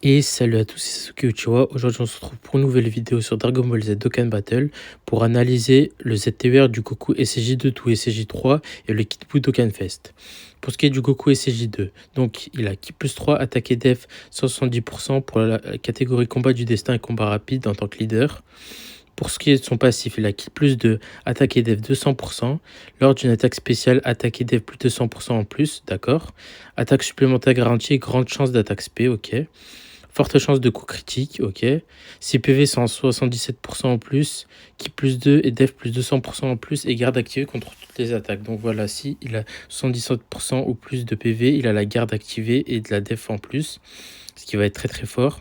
Et salut à tous, c'est Sasuke Uchiwa. Aujourd'hui, on se retrouve pour une nouvelle vidéo sur Dragon Ball Z Dokkan Battle pour analyser le ZTER du Goku SCJ2 to SCJ3 et le Kid Buu Dokkan Fest. Pour ce qui est du Goku SCJ2, donc il a Ki plus 3, attaque et def 170% pour la catégorie combat du destin et combat rapide en tant que leader. Pour ce qui est de son passif, il a Ki plus 2, attaque et def 200%. Lors d'une attaque spéciale, attaque et def plus de 100% en plus, d'accord. Attaque supplémentaire garantie, grande chance d'attaque spé, ok. Forte chance de coup critique, ok. Si PV 177% en plus, Ki plus 2 et Def plus 200% en plus et garde activée contre toutes les attaques. Donc voilà, si il a 77% ou plus de PV, il a la garde activée et de la Def en plus, ce qui va être très très fort.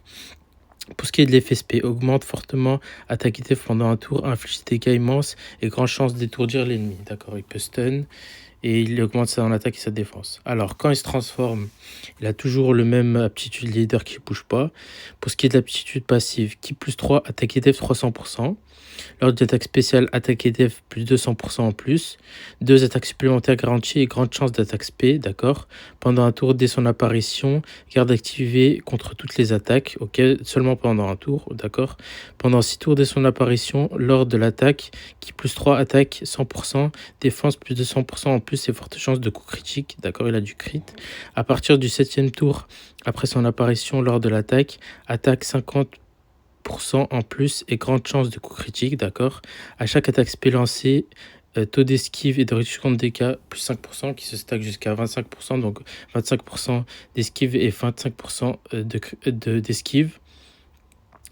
Pour ce qui est de l'effet SP, augmente fortement attaque et def pendant un tour, inflige des dégâts immenses et grande chance d'étourdir l'ennemi. D'accord, il peut stun et il augmente son attaque et sa défense. Alors, quand il se transforme, il a toujours le même aptitude leader qui ne bouge pas. Pour ce qui est de l'aptitude passive, Ki plus 3, attaque et def 300%. Lors d'une attaque spéciale, attaque et def plus 200% en plus. 2 attaques supplémentaires garanties et grande chance d'attaque spé, d'accord. Pendant un tour dès son apparition, garde activée contre toutes les attaques, ok. Seulement pendant un tour, d'accord. Pendant 6 tours dès son apparition, lors de l'attaque, Ki plus 3 attaque 100%, défense plus de 100% en plus et forte chance de coup critique, d'accord, il a du crit. À partir du 7e tour, après son apparition lors de l'attaque, attaque 50% en plus et grande chance de coup critique, d'accord. À chaque attaque spé lancée, taux d'esquive et de réduction de dégâts plus 5% qui se stack jusqu'à 25%, donc 25% d'esquive et 25% d'esquive.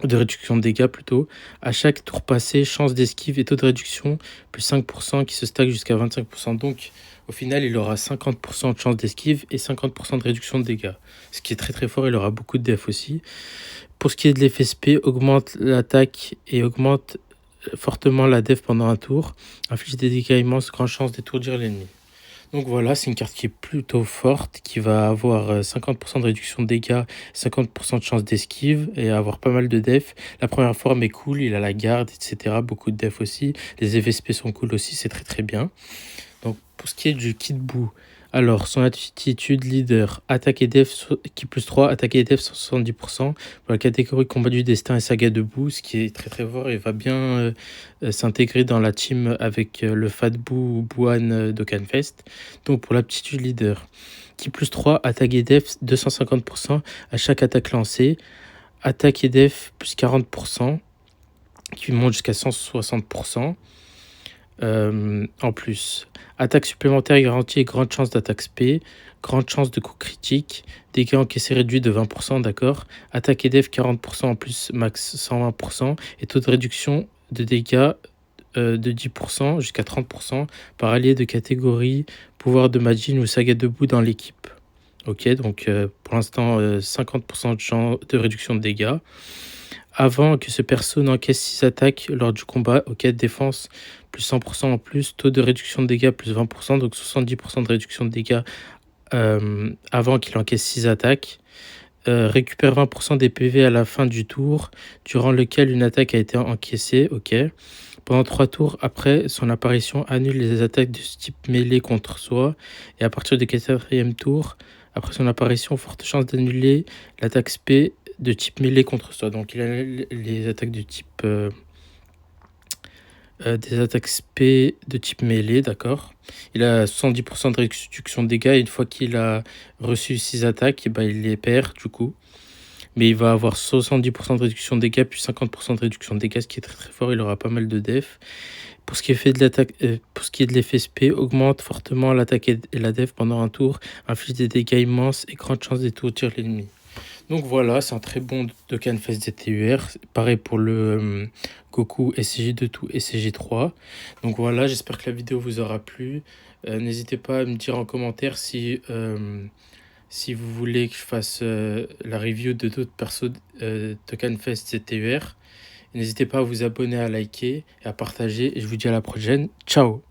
De réduction de dégâts plutôt. À chaque tour passé, chance d'esquive et taux de réduction plus 5% qui se stack jusqu'à 25%. Donc au final, il aura 50% de chance d'esquive et 50% de réduction de dégâts. Ce qui est très très fort, il aura beaucoup de def aussi. Pour ce qui est de l'effet SP, augmente l'attaque et augmente fortement la def pendant un tour. Inflige des dégâts immenses, grande chance d'étourdir l'ennemi. Donc voilà, c'est une carte qui est plutôt forte, qui va avoir 50% de réduction de dégâts, 50% de chance d'esquive et avoir pas mal de def. La première forme est cool, il a la garde, etc. Beaucoup de def aussi. Les effets SP sont cool aussi, c'est très très bien. Donc pour ce qui est du Kid Buu, alors son attitude leader, attaque et def Ki plus 3, attaque et def 170% pour la catégorie combat du destin et saga de Buu, ce qui est très très fort et va bien s'intégrer dans la team avec le Fat Buu Buan Dokkan Fest. Donc pour l'aptitude leader, Ki plus 3, attaque et def 250% à chaque attaque lancée, attaque et def plus 40% qui monte jusqu'à 160%. En plus, attaque supplémentaire garantie et grande chance d'attaque spé, grande chance de coup critique, dégâts encaissés réduits de 20%, d'accord. Attaque et def 40% en plus, max 120%, et taux de réduction de dégâts de 10% jusqu'à 30% par allié de catégorie, pouvoir de Majin ou saga debout dans l'équipe. Ok, donc pour l'instant 50% de réduction de dégâts. Avant que ce perso n'encaisse 6 attaques lors du combat, ok, défense plus 100% en plus, taux de réduction de dégâts plus 20%, donc 70% de réduction de dégâts avant qu'il encaisse 6 attaques. Récupère 20% des PV à la fin du tour, durant lequel une attaque a été encaissée, ok. Pendant 3 tours après son apparition, annule les attaques de ce type mêlée contre soi, et à partir du 4e tour, après son apparition, forte chance d'annuler l'attaque spé de type mêlée contre soi. Donc il a les attaques de type des attaques spé de type mêlée, d'accord. Il a 70% de réduction de dégâts et une fois qu'il a reçu 6 attaques, et ben, il les perd du coup. Mais il va avoir 70% de réduction de dégâts puis 50% de réduction de dégâts, ce qui est très très fort. Il aura pas mal de def. Pour ce qui est de l'attaque, pour ce qui est de l'effet SP, augmente fortement l'attaque et la def pendant un tour, inflige des dégâts immenses et grande chance d'étourdir l'ennemi. Donc voilà, c'est un très bon Dokkan Fest ZTUR. Pareil pour le Goku SCJ2 to SCJ3. Donc voilà, j'espère que la vidéo vous aura plu. N'hésitez pas à me dire en commentaire si vous voulez que je fasse la review de d'autres persos Dokkan Fest ZTUR. N'hésitez pas à vous abonner, à liker et à partager. Et je vous dis à la prochaine. Ciao!